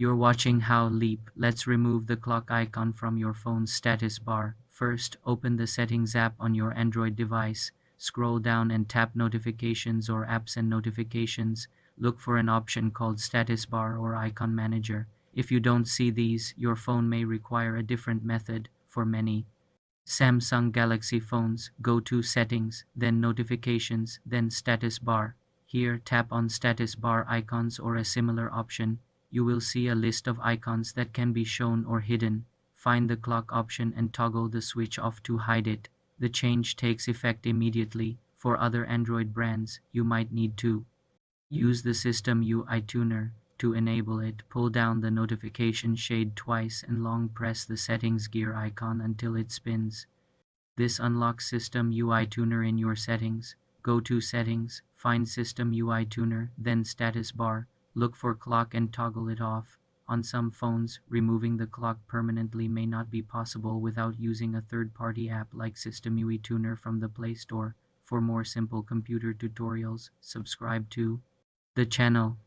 You're watching How Leap. Let's remove the clock icon from your phone's status bar. First, open the Settings app on your Android device. Scroll down and tap Notifications or Apps and Notifications. Look for an option called Status Bar or Icon Manager. If you don't see these, your phone may require a different method. For many Samsung Galaxy phones, go to Settings, then Notifications, then Status Bar. Here, tap on Status Bar icons or a similar option. You will see a list of icons that can be shown or hidden. Find the clock option and toggle the switch off to hide it. The change takes effect immediately. For other Android brands, you might need to use the System UI tuner. To enable it, pull down the notification shade twice and long press the settings gear icon until it spins. This unlocks System UI Tuner in your settings. Go to Settings, find System UI Tuner, then Status Bar. Look for clock and toggle it off. On some phones, removing the clock permanently may not be possible without using a third-party app like System UI Tuner from the Play Store. For more simple computer tutorials, subscribe to the channel.